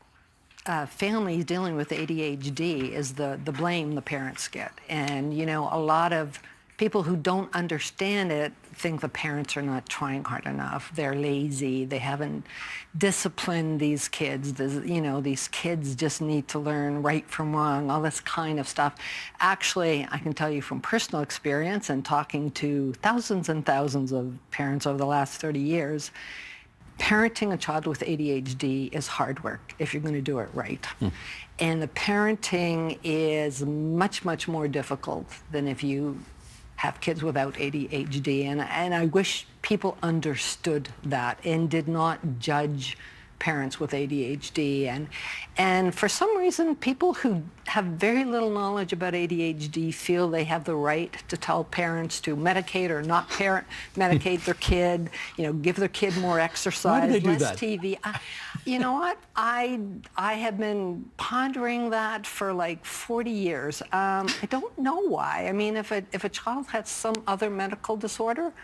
families dealing with ADHD is the blame the parents get. And, you know, a lot of people who don't understand it think the parents are not trying hard enough. They're lazy. They haven't disciplined these kids. You know, these kids just need to learn right from wrong, all this kind of stuff. Actually, I can tell you from personal experience and talking to thousands and thousands of parents over the last 30 years, parenting a child with ADHD is hard work if you're going to do it right. And the parenting is much, much more difficult than if you have kids without ADHD. And I wish people understood that and did not judge parents with ADHD. And for some reason, people who have very little knowledge about ADHD feel they have the right to tell parents to medicate or not medicate their kid, you know, give their kid more exercise, Why do they do less that? TV. You know what? I have been pondering that for like 40 years. I don't know why. I mean, if a child has some other medical disorder,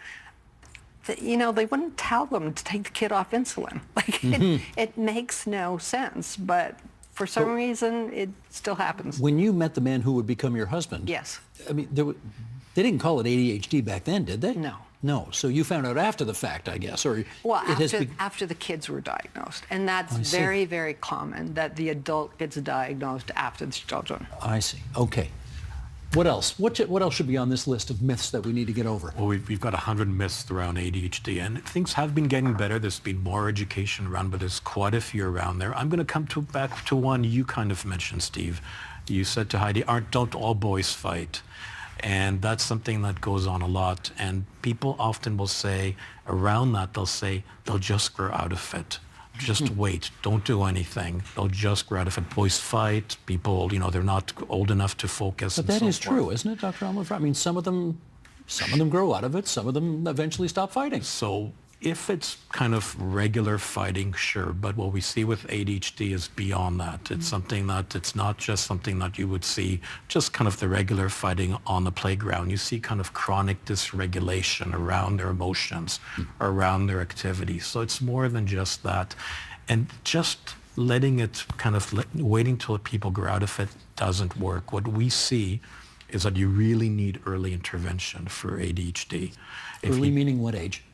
you know, they wouldn't tell them to take the kid off insulin. Like, it makes no sense, but for some reason, it still happens. When you met the man who would become your husband, Yes. I mean, they didn't call it ADHD back then, did they? No. No. So you found out after the fact, I guess, or Well, it has after the kids were diagnosed. And that's I see. very, very common that the adult gets diagnosed after the children. I see. Okay. What else? What else should be on this list of myths that we need to get over? Well, we've got 100 myths around ADHD, and things have been getting better. There's been more education around, but there's quite a few around there. I'm going to come back to one you kind of mentioned, Steve. You said to Heidi, don't all boys fight? And that's something that goes on a lot. And people often will say, around that, they'll just grow out of it. Just wait. Don't do anything. They'll just grow out of it. Boys fight. People, you know, they're not old enough to focus. But that is true, isn't it, Dr. Almond? I mean, some of them grow out of it. Some of them eventually stop fighting. So if it's kind of regular fighting, sure. But what we see with ADHD is beyond that. It's something that, it's not just something that you would see just kind of the regular fighting on the playground. You see kind of chronic dysregulation around their emotions, around their activities. So it's more than just that. And just letting it kind of, waiting till people grow out of it doesn't work. What we see is that you really need early intervention for ADHD. Early meaning what age?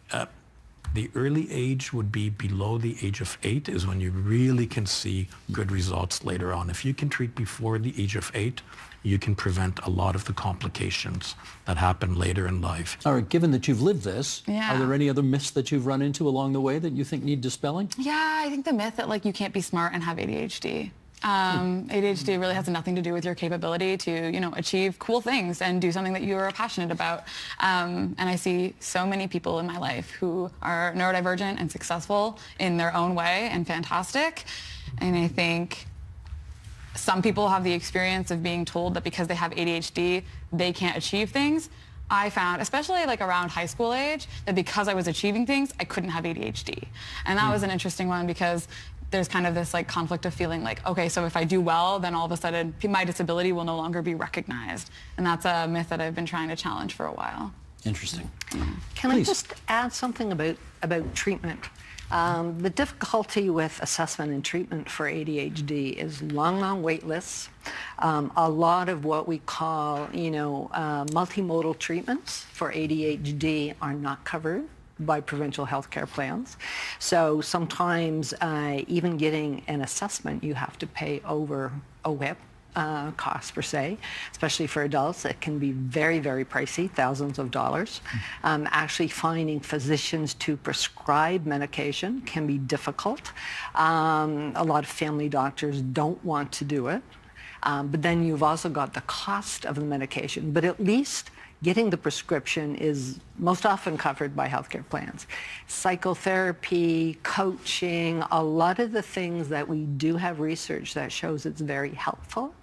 The early age would be below the age of 8 is when you really can see good results later on. If you can treat before the age of 8, you can prevent a lot of the complications that happen later in life. All right, given that you've lived this, Yeah. are there any other myths that you've run into along the way that you think need dispelling? Yeah, I think the myth that like you can't be smart and have ADHD. ADHD really has nothing to do with your capability to, you know, achieve cool things and do something that you are passionate about. And I see so many people in my life who are neurodivergent and successful in their own way and fantastic. And I think some people have the experience of being told that because they have ADHD, they can't achieve things. I found, especially like around high school age, that because I was achieving things, I couldn't have ADHD. And that was an interesting one because there's kind of this like conflict of feeling like, okay, so if I do well, then all of a sudden my disability will no longer be recognized. And that's a myth that I've been trying to challenge for a while. Interesting. Can Please. I just add something about treatment? The difficulty with assessment and treatment for ADHD is long wait lists. A lot of what we call, multimodal treatments for ADHD are not covered by provincial healthcare plans. So sometimes even getting an assessment, you have to pay over a WIP. Cost per se, especially for adults. It can be very, very pricey, thousands of dollars. Actually finding physicians to prescribe medication can be difficult. A lot of family doctors don't want to do it. But then you've also got the cost of the medication. But at least getting the prescription is most often covered by healthcare plans. Psychotherapy, coaching, a lot of the things that we do have research that shows it's very helpful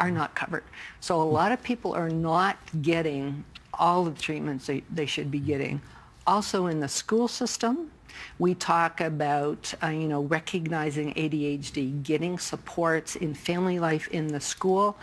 are not covered. So a lot of people are not getting all the treatments they should be getting. Also in the school system, we talk about recognizing ADHD, getting supports in family life in the school.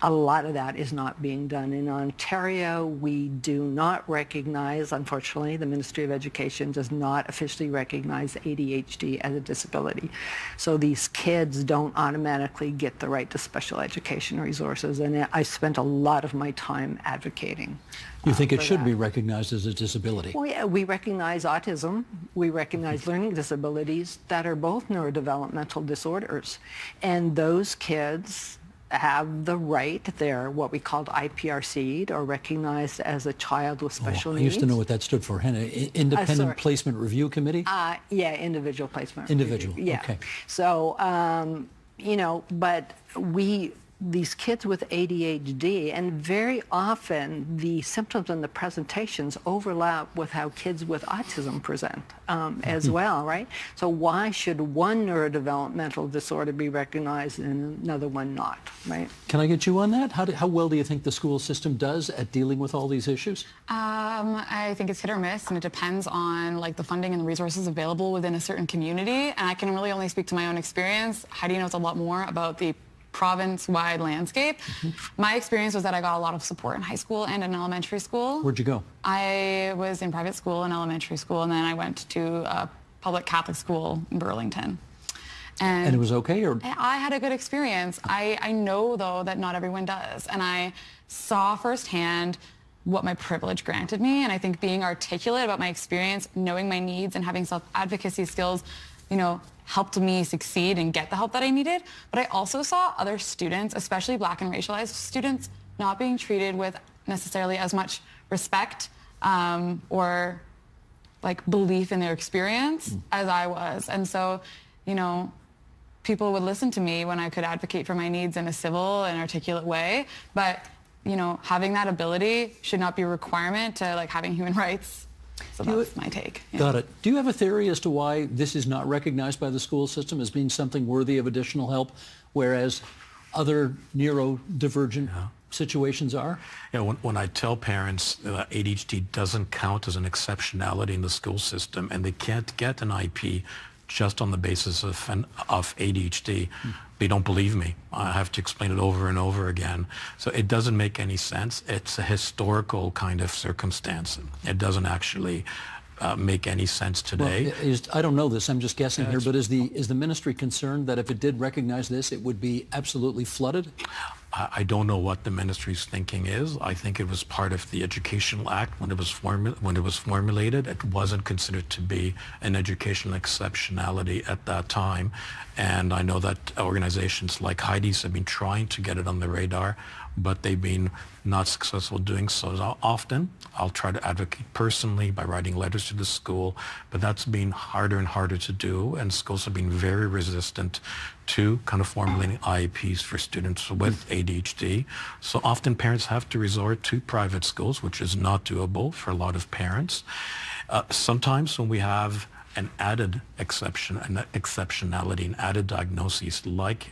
A lot of that is not being done. In Ontario, we do not recognize, unfortunately, the Ministry of Education does not officially recognize ADHD as a disability. So these kids don't automatically get the right to special education resources. And I spent a lot of my time advocating. You think it should be recognized as a disability? Well, yeah, we recognize autism. We recognize learning disabilities that are both neurodevelopmental disorders. And those kids have the right, they're what we called IPRC'd or recognized as a child with special needs. I used to know what that stood for, Hannah. Independent Placement Review Committee? Yeah, individual placement. Individual, review. Yeah. Okay. So, but these kids with ADHD, and very often the symptoms and the presentations overlap with how kids with autism present as well, right? So why should one neurodevelopmental disorder be recognized and another one not, right? Can I get you on that? How well do you think the school system does at dealing with all these issues? I think it's hit or miss, and it depends on the funding and the resources available within a certain community. And I can really only speak to my own experience. Heidi knows a lot more about the province-wide landscape. My experience was that I got a lot of support in high school and in elementary school. Where'd you go? I was in private school in elementary school, and then I went to a public Catholic school in Burlington. And it was okay? Or I had a good experience. I know, though, that not everyone does. And I saw firsthand what my privilege granted me. And I think being articulate about my experience, knowing my needs, and having self-advocacy skills, helped me succeed and get the help that I needed. But I also saw other students, especially Black and racialized students, not being treated with necessarily as much respect or belief in their experience as I was. And so, people would listen to me when I could advocate for my needs in a civil and articulate way. But, having that ability should not be a requirement to having human rights. So that's my take. Yeah. Got it. Do you have a theory as to why this is not recognized by the school system as being something worthy of additional help, whereas other neurodivergent situations are? Yeah, when I tell parents that ADHD doesn't count as an exceptionality in the school system and they can't get an IP just on the basis of ADHD, they don't believe me. I have to explain it over and over again. So it doesn't make any sense. It's a historical kind of circumstance. It doesn't actually make any sense today. Well, I don't know this, I'm just guessing here, but is the ministry concerned that if it did recognize this, it would be absolutely flooded? I don't know what the ministry's thinking is. I think it was part of the Educational Act when it was formulated. It wasn't considered to be an educational exceptionality at that time. And I know that organizations like Heidi's have been trying to get it on the radar, but they've been not successful doing so. Often, I'll try to advocate personally by writing letters to the school, but that's been harder and harder to do, and schools have been very resistant to kind of formulating IEPs for students with ADHD. So often parents have to resort to private schools, which is not doable for a lot of parents. Sometimes when we have an added exception, an exceptionality, an added diagnosis like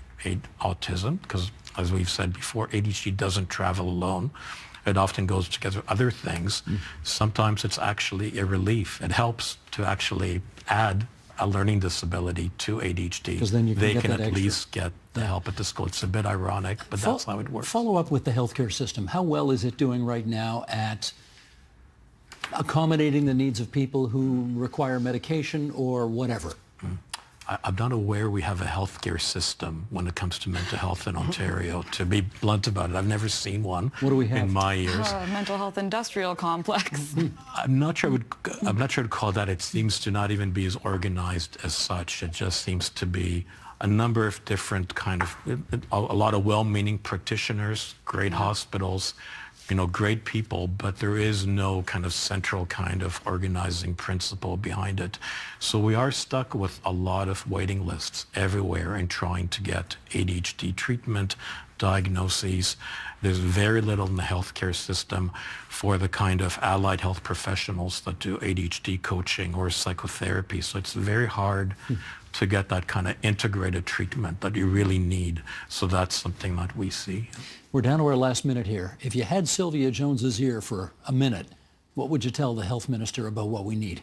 autism, because as we've said before, ADHD doesn't travel alone. It often goes together with other things. Sometimes it's actually a relief. It helps to actually add a learning disability to ADHD. Because then they can at least get the help at the school. It's a bit ironic, but that's how it works. Follow up with the healthcare system. How well is it doing right now at accommodating the needs of people who require medication or whatever? I'm not aware we have a healthcare system when it comes to mental health in Ontario. To be blunt about it, I've never seen one. What do we have in my years? Mental health industrial complex. I'm not sure to call that. It seems to not even be as organized as such. It just seems to be a number of different a lot of well-meaning practitioners, great hospitals, great people, but there is no kind of central kind of organizing principle behind it. So we are stuck with a lot of waiting lists everywhere in trying to get ADHD treatment, diagnoses. There's very little in the healthcare system for the kind of allied health professionals that do ADHD coaching or psychotherapy. So it's very hard to get that kind of integrated treatment that you really need. So that's something that we see. We're down to our last minute here. If you had Sylvia Jones's ear for a minute, what would you tell the health minister about what we need?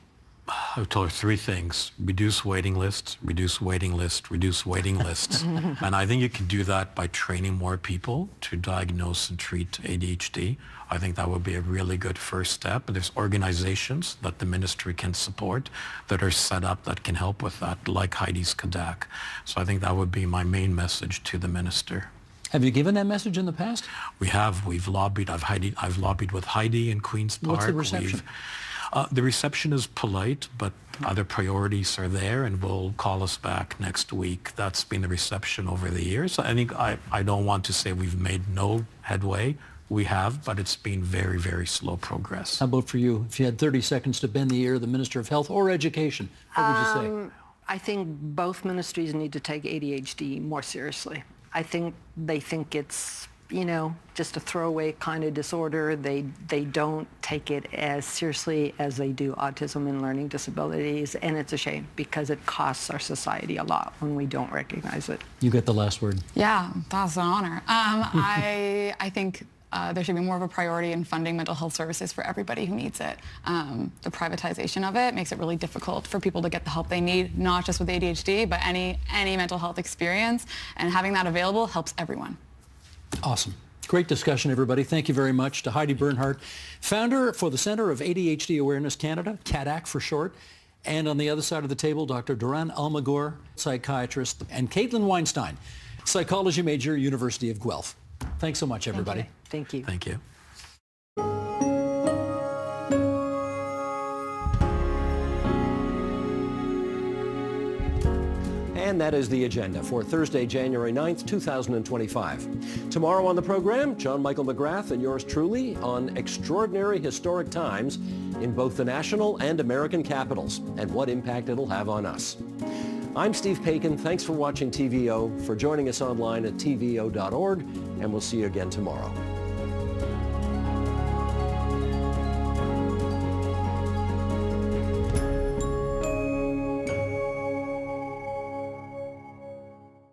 I would tell her three things: reduce waiting lists, reduce waiting lists, reduce waiting lists. And I think you can do that by training more people to diagnose and treat ADHD. I think that would be a really good first step. There's organizations that the ministry can support that are set up that can help with that, like Heidi's Kadak. So I think that would be my main message to the minister. Have you given that message in the past? We have. We've lobbied. I've lobbied with Heidi in Queen's Park. What's the reception? The reception is polite, but other priorities are there, and will call us back next week. That's been the reception over the years. I think I don't want to say we've made no headway. We have, but it's been very, very slow progress. How about for you? If you had 30 seconds to bend the ear of the Minister of Health or Education, what would you say? I think both ministries need to take ADHD more seriously. I think they think it's, just a throwaway kind of disorder. They don't take it as seriously as they do autism and learning disabilities, and it's a shame because it costs our society a lot when we don't recognize it. You get the last word. Yeah, that's an honor. I think there should be more of a priority in funding mental health services for everybody who needs it. The privatization of it makes it really difficult for people to get the help they need, not just with ADHD, but any mental health experience, and having that available helps everyone. Awesome. Great discussion, everybody. Thank you very much to Heidi Bernhardt, founder for the Centre of ADHD Awareness Canada, CADAC for short, and on the other side of the table, Dr. Duran Almagor, psychiatrist, and Caitlin Weinstein, psychology major, University of Guelph. Thanks so much, everybody. Thank you. Thank you. And that is the agenda for Thursday, January 9th, 2025. Tomorrow on the program, John Michael McGrath and yours truly on extraordinary historic times in both the national and American capitals and what impact it'll have on us. I'm Steve Paikin. Thanks for watching TVO, for joining us online at tvo.org, and we'll see you again tomorrow.